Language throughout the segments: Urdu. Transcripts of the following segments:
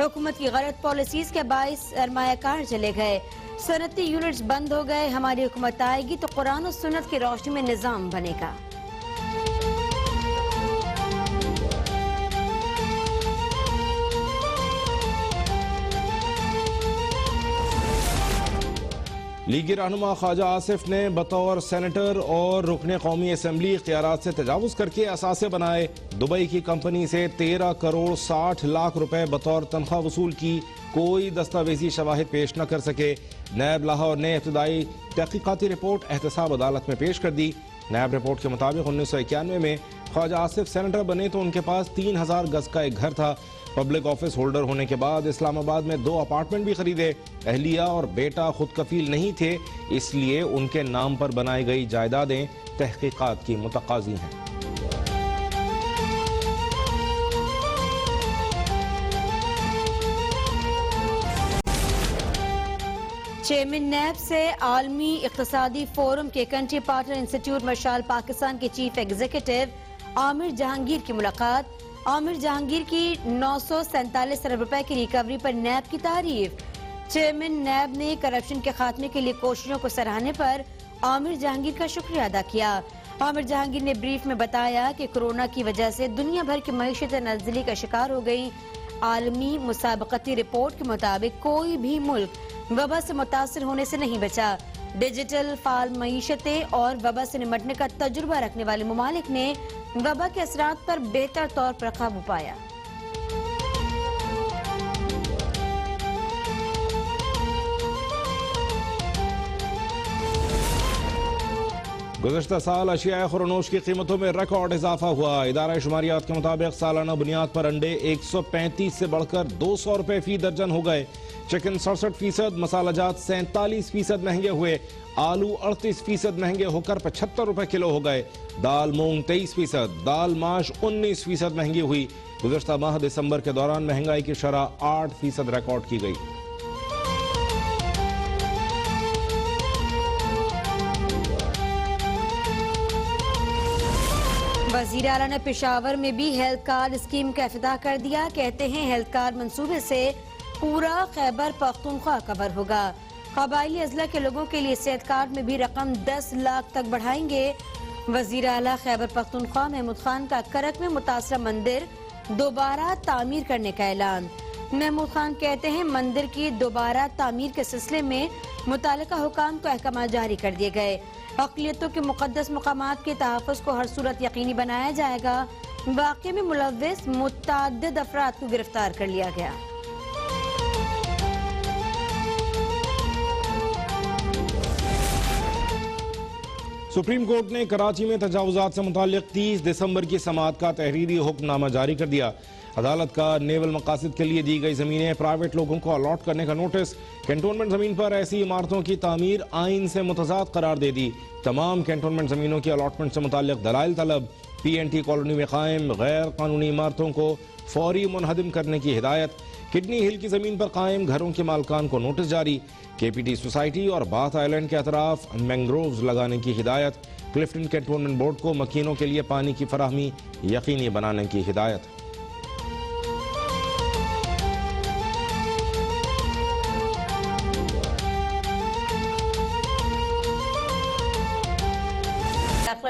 حکومت کی غلط پالیسیز کے باعث سرمایہ کار چلے گئے، صنعتی یونٹس بند ہو گئے، ہماری حکومت آئے گی تو قرآن و سنت کی روشنی میں نظام بنے گا۔ لیگی رہنما خواجہ آصف نے بطور سینیٹر اور رکن قومی اسمبلی اختیارات سے تجاوز کر کے اثاثے بنائے، دبئی کی کمپنی سے 13 کروڑ 60 لاکھ روپے بطور تنخواہ وصول کی، کوئی دستاویزی شواہد پیش نہ کر سکے۔ نیب لاہور نے ابتدائی تحقیقاتی رپورٹ احتساب عدالت میں پیش کر دی۔ نیب رپورٹ کے مطابق 1991 میں خواجہ آصف سینیٹر بنے تو ان کے پاس 3000 گز کا ایک گھر تھا۔ پبلک آفس ہولڈر ہونے کے بعد اسلام آباد میں 2 اپارٹمنٹ بھی خریدے۔ اہلیہ اور بیٹا خود کفیل نہیں تھے، اس لیے ان کے نام پر بنائی گئی جائیدادیں تحقیقات کی متقاضی ہیں۔ چیئرمین نیب سے عالمی اقتصادی فورم کے country partner institute Mishal Pakistan کے چیف ایگزیکٹو عامر جہانگیر کی ملاقات۔ عامر جہانگیر کی 947 ارب روپے کی ریکوری پر نیب کی تعریف۔ چیئرمین نیب نے کرپشن کے خاتمے کے لیے کوششوں کو سراہنے پر عامر جہانگیر کا شکریہ ادا کیا۔ عامر جہانگیر نے بریف میں بتایا کہ کورونا کی وجہ سے دنیا بھر کی معیشت نزدیلی کا شکار ہو گئی۔ عالمی مسابقتی رپورٹ کے مطابق کوئی بھی ملک وبا سے متاثر ہونے سے نہیں بچا۔ ڈیجیٹل فعال معیشتیں اور وبا سے نمٹنے کا تجربہ رکھنے والے ممالک نے وبا کے اثرات پر بہتر طور پر قابو پایا۔ گزشتہ سال اشیاء خورنوش کی قیمتوں میں ریکارڈ اضافہ ہوا۔ ادارہ شماریات کے مطابق سالانہ بنیاد پر انڈے 135 سے بڑھ کر 200 روپے فی درجن ہو گئے، چکن 67%، مسالہ جات 47% مہنگے ہوئے، آلو 38% مہنگے ہو کر 75 روپے کلو ہو گئے، دال مونگ 23%، دال ماش 19% مہنگی ہوئی۔ گزشتہ ماہ دسمبر کے دوران مہنگائی کی شرح 8% ریکارڈ کی گئی۔ وزیر اعلیٰ نے پشاور میں بھی ہیلتھ کارڈ اسکیم کا افتتاح کر دیا۔ کہتے ہیں ہیلتھ کارڈ منصوبے سے پورا خیبر پختونخوا کور ہوگا۔ قبائلی اضلاع کے لوگوں کے لیے صحت کارڈ میں بھی رقم 10 لاکھ تک بڑھائیں گے۔ وزیر اعلیٰ خیبر پختونخوا محمود خان کا کرک میں متاثرہ مندر دوبارہ تعمیر کرنے کا اعلان۔ محمود خان کہتے ہیں مندر کی دوبارہ تعمیر کے سلسلے میں متعلقہ حکام کو احکامات جاری کر دیے گئے۔ اقلیتوں کے مقدس مقامات کے تحفظ کو ہر صورت یقینی بنایا جائے گا۔ واقعے میں ملوث متعدد افراد کو گرفتار کر لیا گیا۔ سپریم کورٹ نے کراچی میں تجاوزات سے متعلق 30 دسمبر کی سماعت کا تحریری حکم نامہ جاری کر دیا۔ عدالت کا نیول مقاصد کے لیے دی گئی زمینیں پرائیویٹ لوگوں کو الاٹ کرنے کا نوٹس، کینٹونمنٹ زمین پر ایسی عمارتوں کی تعمیر آئین سے متضاد قرار دے دی۔ تمام کینٹونمنٹ زمینوں کی الاٹمنٹ سے متعلق دلائل طلب، پی این ٹی کالونی میں قائم غیر قانونی عمارتوں کو فوری منہدم کرنے کی ہدایت، کڈنی ہل کی زمین پر قائم گھروں کے مالکان کو نوٹس جاری، کے پی ٹی سوسائٹی اور باتھ آئی لینڈ کے اطراف مینگرووز لگانے کی ہدایت، کلفٹن کینٹونمنٹ بورڈ کو مکینوں کے لیے پانی کی فراہمی یقینی بنانے کی ہدایت۔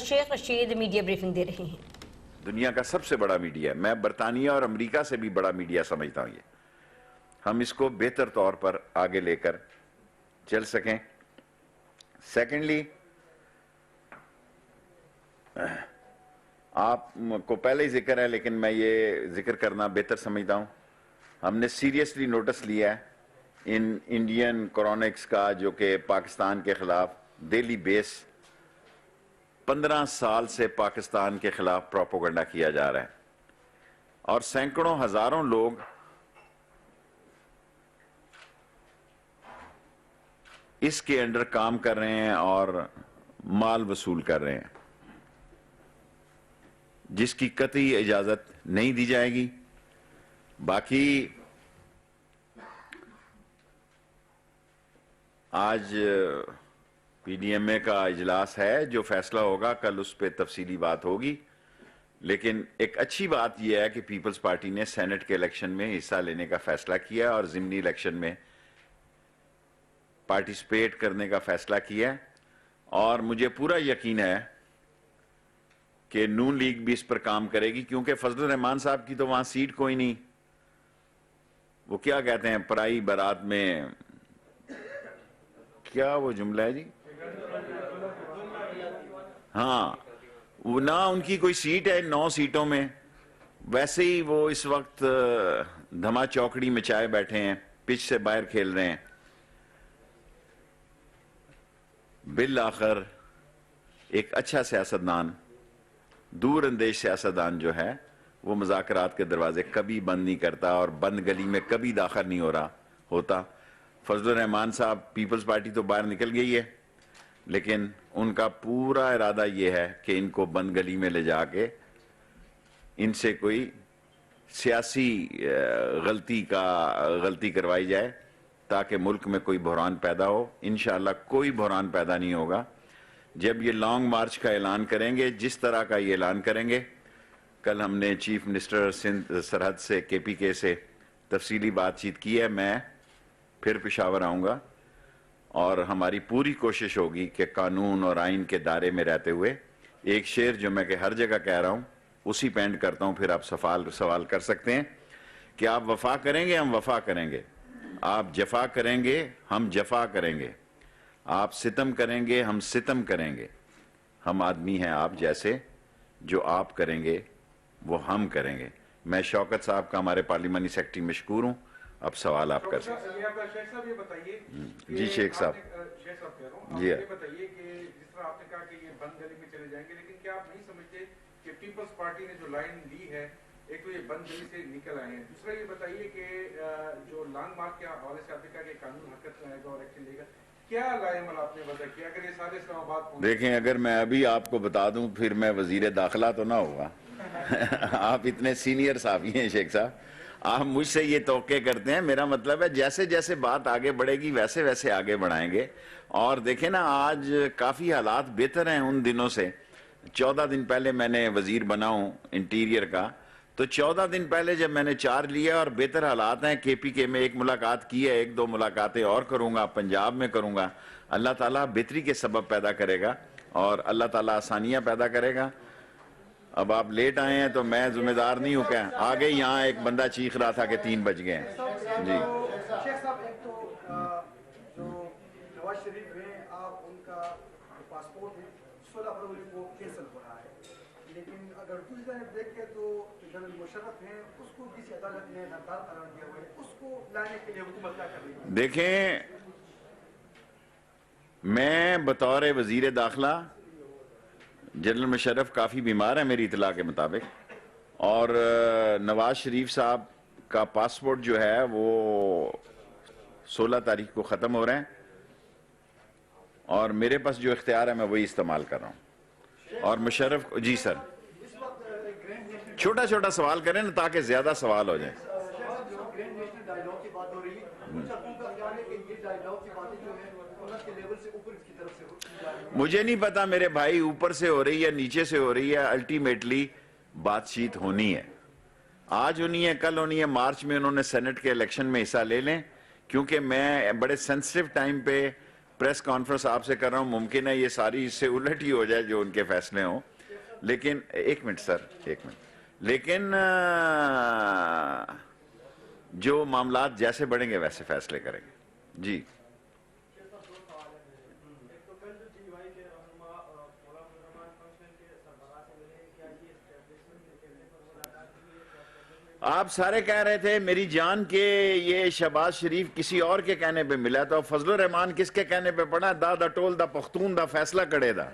شیخ رشید میڈیا بریفنگ دے رہے ہیں۔ دنیا کا سب سے بڑا میڈیا ہے، میں برطانیہ اور امریکہ سے بھی بڑا میڈیا سمجھتا ہوں یہ۔ ہم اس کو بہتر طور پر آگے لے کر چل سکیں۔ سیکنڈلی، آپ کو پہلے ہی ذکر ہے لیکن میں یہ ذکر کرنا بہتر سمجھتا ہوں، ہم نے سیریسلی نوٹس لیا ہے ان انڈین کرونکس کا، جو کہ پاکستان کے خلاف ڈیلی بیس 15 سال سے پاکستان کے خلاف پروپیگنڈا کیا جا رہا ہے، اور سینکڑوں ہزاروں لوگ اس کے انڈر کام کر رہے ہیں اور مال وصول کر رہے ہیں، جس کی قطعی اجازت نہیں دی جائے گی۔ باقی آج پی ڈی ایم اے کا اجلاس ہے، جو فیصلہ ہوگا کل اس پہ تفصیلی بات ہوگی، لیکن ایک اچھی بات یہ ہے کہ پیپلز پارٹی نے سینٹ کے الیکشن میں حصہ لینے کا فیصلہ کیا اور ضمنی الیکشن میں پارٹیسپیٹ کرنے کا فیصلہ کیا، اور مجھے پورا یقین ہے کہ نون لیگ بھی اس پر کام کرے گی، کیونکہ فضل الرحمان صاحب کی تو وہاں سیٹ کوئی نہیں، وہ کیا کہتے ہیں پرائی بارات میں، کیا وہ جملہ ہے جی، ہاں نہ ان کی کوئی سیٹ ہے 9 سیٹوں میں، ویسے ہی وہ اس وقت دھما چوکڑی مچائے بیٹھے ہیں، پچ سے باہر کھیل رہے ہیں۔ بالآخر ایک اچھا سیاستدان، دور اندیش سیاستدان جو ہے وہ مذاکرات کے دروازے کبھی بند نہیں کرتا اور بند گلی میں کبھی داخل نہیں ہوتا۔ فضل الرحمان صاحب پیپلز پارٹی تو باہر نکل گئی ہے، لیکن ان کا پورا ارادہ یہ ہے کہ ان کو بند گلی میں لے جا کے ان سے کوئی سیاسی غلطی کروائی جائے تاکہ ملک میں کوئی بحران پیدا ہو۔ انشاءاللہ کوئی بحران پیدا نہیں ہوگا۔ جب یہ لانگ مارچ کا اعلان کریں گے، جس طرح کا یہ اعلان کریں گے، کل ہم نے چیف منسٹر سندھ سرحد سے KPK سے تفصیلی بات چیت کی ہے، میں پھر پشاور آؤں گا اور ہماری پوری کوشش ہوگی کہ قانون اور آئین کے دائرے میں رہتے ہوئے، ایک شعر جو میں کہ ہر جگہ کہہ رہا ہوں اسی پہ اینڈ کرتا ہوں، پھر آپ سوال کر سکتے ہیں کہ آپ وفا کریں گے، ہم وفا کریں گے، آپ جفا کریں گے، ہم جفا کریں گے، آپ ستم کریں گے، ہم ستم کریں گے، ہم آدمی ہیں آپ جیسے، جو آپ کریں گے وہ ہم کریں گے۔ میں شوکت صاحب کا، ہمارے پارلیمانی سیکرٹری، مشکور ہوں۔ اب سوال آپ کر سکتے ہیں۔ شیخ صاحب یہ بتائیے، جی شیخ صاحب، شیخ صاحب کہہ رہا ہوں، جی یہ بتائیے کہ جس طرح آپ نے کہا کہ یہ بند گلی میں چلے جائیں گے، لیکن کیا آپ نہیں سمجھتے کہ پیپلز پارٹی نے جو لائن لی ہے، ایک تو یہ بند گلی سے نکل آئے ہیں، دوسرا یہ بتائیے کہ جو لانگ مارچ کے حوالے سے آپ نے کہا کہ قانون حرکت میں آئے گا اور ایکشن لے گا، کیا لائے عمل آپ نے وضع کیا اگر یہ سارے اسلام آباد پہنچے؟ دیکھیں، اگر میں ابھی آپ کو بتا دوں پھر میں وزیر داخلہ تو نہ ہوگا۔ آپ اتنے سینئر صحافی ہیں شیخ صاحب، آپ مجھ سے یہ توقع کرتے ہیں، میرا مطلب ہے جیسے جیسے بات آگے بڑھے گی ویسے ویسے آگے بڑھائیں گے۔ اور دیکھیں نا، آج کافی حالات بہتر ہیں ان دنوں سے۔ 14 دن پہلے میں نے وزیر بنا ہوں انٹیریئر کا، تو 14 دن پہلے جب میں نے چارج لیا، اور بہتر حالات ہیں۔ KPK میں ایک ملاقات کی ہے، 1-2 ملاقاتیں اور کروں گا، پنجاب میں کروں گا۔ اللہ تعالیٰ بہتری کے سبب پیدا کرے گا اور اللہ تعالیٰ آسانیاں پیدا کرے گا۔ اب آپ لیٹ آئے ہیں تو میں ذمہ دار نہیں ہوں، کہ آگے یہاں ایک بندہ چیخ رہا تھا کہ 3 بج گئے ہیں۔ جی شیخ صاحب، ایک تو جو نواز شریف ہیں، آپ ان کا پاسپورٹ ہے 16 فروری کو کینسل ہو رہا ہے، لیکن اگر دوسری طرف دیکھیں تو جنرل مشرف ہیں، اس کو کسی عدالت نے ناکار قرار دیا ہوا ہے، اس کو لانے کے لیے حکومت کیا کر رہی ہے؟ دیکھیں، میں بطور وزیر داخلہ، جنرل مشرف کافی بیمار ہے میری اطلاع کے مطابق، اور نواز شریف صاحب کا پاسپورٹ جو ہے وہ 16 تاریخ کو ختم ہو رہے ہیں، اور میرے پاس جو اختیار ہے میں وہی استعمال کر رہا ہوں۔ اور مشرف، جی سر، چھوٹا چھوٹا سوال کریں نا تاکہ زیادہ سوال ہو جائیں۔ مجھے نہیں پتا میرے بھائی اوپر سے ہو رہی ہے نیچے سے ہو رہی ہے، الٹیمیٹلی بات چیت ہونی ہے، آج ہونی ہے، کل ہونی ہے۔ مارچ میں انہوں نے سینٹ کے الیکشن میں حصہ لے لیں، کیونکہ میں بڑے سینسٹیو ٹائم پہ پریس کانفرنس آپ سے کر رہا ہوں، ممکن ہے یہ ساری اس سے الٹ ہی ہو جائے جو ان کے فیصلے ہوں، لیکن ایک منٹ سر، ایک منٹ، لیکن جو معاملات جیسے بڑھیں گے ویسے فیصلے کریں گے۔ جی آپ سارے کہہ رہے تھے میری جان کہ یہ شہباز شریف کسی اور کے کہنے پہ ملا، تو فضل الرحمان کس کے کہنے پہ پڑا؟ دا ٹول دا پختون دا فیصلہ کرے دا۔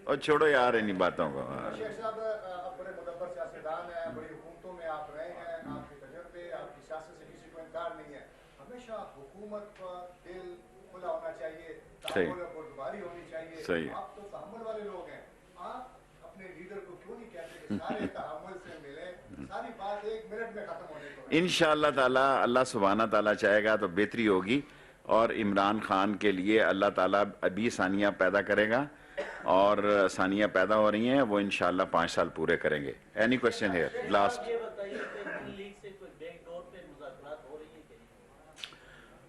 اور چھوڑو یار انہی باتوں کو۔ شیخ صاحب، آپ بڑے مدبر سیاستدان ہیں، بڑی حکومتوں میں آپ رہے ہیں، آپ کے تجربے، آپ کی سیاست سے کسی کو انکار نہیں ہے، ہمیشہ حکومت کا دل کھلا ہونا چاہیے، تحمل اور بردباری ہونی چاہیے۔ صحیح۔ آپ تو تحمل والے لوگ ہیں، آپ اپنے لیڈر کو کیوں نہیں کہتے کہ سارے تحمل سے ملیں، ساری بات 1 منٹ میں ختم ہونے کو؟ انشاءاللہ تعالی، اللہ سبحانہ تعالیٰ چاہے گا تو بہتری ہوگی، اور عمران خان کے لیے اللہ تعالیٰ ابھی آسانیاں پیدا کرے گا اور آسانیاں پیدا ہو رہی ہیں، وہ انشاءاللہ 5 سال پورے کریں گے. Any question here last.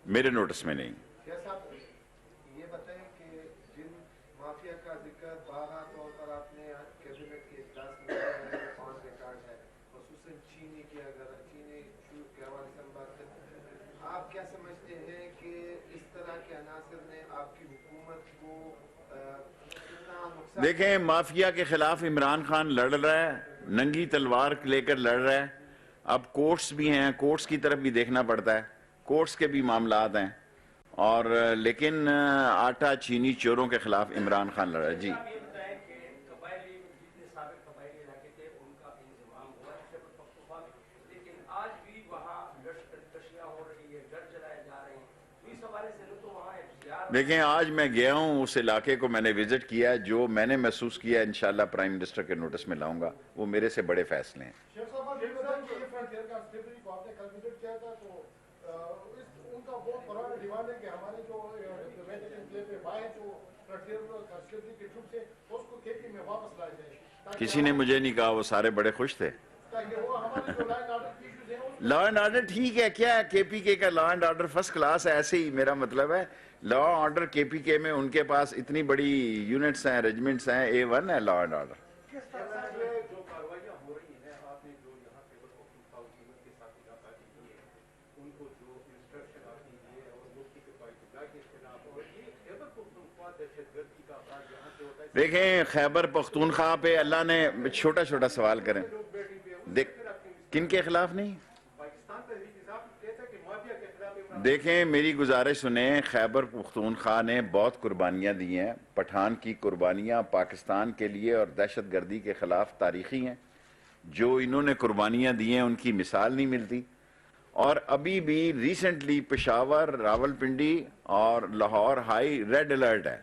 میرے نوٹس میں نہیں. یہ بتائیں کہ جن مافیا کا ذکر بارہ طور پر آپ نے کیبنٹ کے اجلاس میں آن ریکارڈ ہے، خصوصاً چینی کی، اگر چینی کے حوالے سے ہم بات کرتے ہیں، آپ کیا سمجھتے ہیں کہ اس طرح کے عناصر نے آپ کی حکومت کو کتنا نقصان؟ دیکھیں، مافیا کے خلاف عمران خان لڑ رہا ہے، ننگی تلوار لے کر لڑ رہا ہے. اب کورٹس بھی ہیں، کورٹس کی طرف بھی دیکھنا پڑتا ہے، کورٹس کے بھی معاملات ہیں، اور لیکن آٹا چینی چوروں کے خلاف عمران خان لڑ رہا ہے. جی دیکھیں، آج میں گیا ہوں اس علاقے کو، میں نے وزٹ کیا، جو میں نے محسوس کیا انشاءاللہ پرائم منسٹر کے نوٹس میں لاؤں گا. وہ میرے سے بڑے فیصلے ہیں. کسی نے مجھے نہیں کہا، وہ سارے بڑے خوش تھے. لا اینڈ آرڈر ٹھیک ہے، کیا ہے کے پی کے کا law and order first class ہے. ایسے ہی میرا مطلب ہے لا آرڈر کے پی کے میں ان کے پاس اتنی بڑی یونٹس ہیں، ریجمنٹس ہیں، A1 ہے لا اینڈ آرڈر. دیکھیں، خیبر پختونخوا پہ اللہ نے چھوٹا چھوٹا سوال کریں. کن کے خلاف نہیں؟ دیکھیں، میری گزارش سنیں، خیبر پختونخوا نے بہت قربانیاں دی ہیں. پٹھان کی قربانیاں پاکستان کے لیے اور دہشت گردی کے خلاف تاریخی ہیں. جو انہوں نے قربانیاں دی ہیں ان کی مثال نہیں ملتی. اور ابھی بھی ریسنٹلی پشاور، راولپنڈی اور لاہور ہائی ریڈ الرٹ ہے،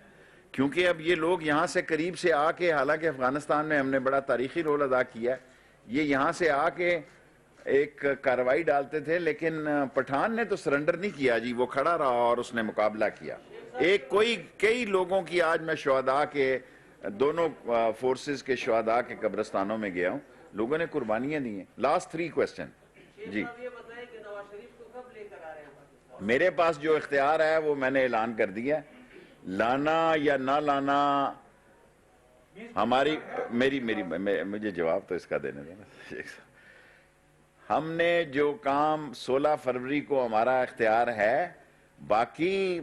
کیونکہ اب یہ لوگ یہاں سے قریب سے آ کے، حالانکہ افغانستان میں ہم نے بڑا تاریخی رول ادا کیا ہے، یہ یہاں سے آ کے ایک کارروائی ڈالتے تھے، لیکن پٹھان نے تو سرنڈر نہیں کیا جی، وہ کھڑا رہا اور اس نے مقابلہ کیا. کئی لوگوں کی، آج میں شہداء کے، دونوں فورسز کے شہداء کے قبرستانوں میں گیا ہوں، لوگوں نے قربانیاں دی ہیں. Last 3 question. جی میرے پاس جو اختیار ہے وہ میں نے اعلان کر دیا. لانا یا نہ لانا ہماری مجھے جواب تو اس کا دینے دینا. ہم نے جو کام 16 فروری کو ہمارا اختیار ہے، باقی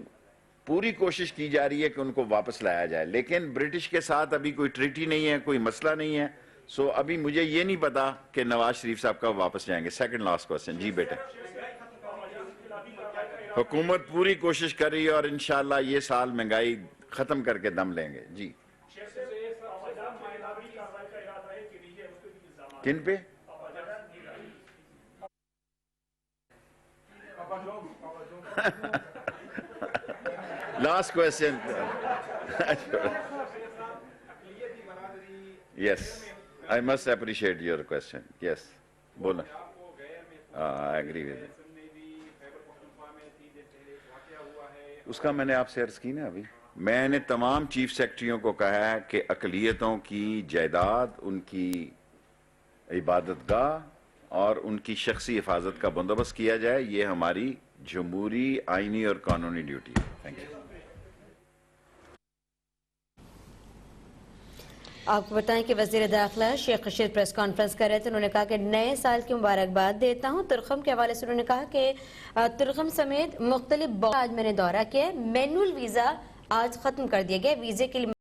پوری کوشش کی جا رہی ہے کہ ان کو واپس لایا جائے، لیکن برٹش کے ساتھ ابھی کوئی ٹریٹی نہیں ہے، کوئی مسئلہ نہیں ہے. سو ابھی مجھے یہ نہیں پتا کہ نواز شریف صاحب کب واپس جائیں گے. Second last question. جی بیٹے، حکومت پوری کوشش کر رہی ہے اور انشاءاللہ یہ سال مہنگائی ختم کر کے دم لیں گے. جی کن پہ؟ Last question. Yes, I must appreciate your question. Yes, بولا. I agree with it. اس کا میں نے آپ سے عرض کی نا ابھی. میں نے تمام چیف سیکرٹریوں کو کہا ہے کہ اقلیتوں کی جائیداد، ان کی عبادت گاہ اور ان کی شخصی حفاظت کا بندوبست کیا جائے. یہ ہماری جمہوری، آئینی اور قانونی ڈیوٹی ہے. Thank you. آپ کو بتائیں کہ وزیر داخلہ شیخ رشید پریس کانفرنس کر رہے تھے. انہوں نے کہا کہ نئے سال کی مبارکباد دیتا ہوں. ترخم کے حوالے سے انہوں نے کہا کہ ترخم سمیت مختلف آج میں نے دورہ کیا، مینول ویزا آج ختم کر دیا گیا. ویزے کے لیے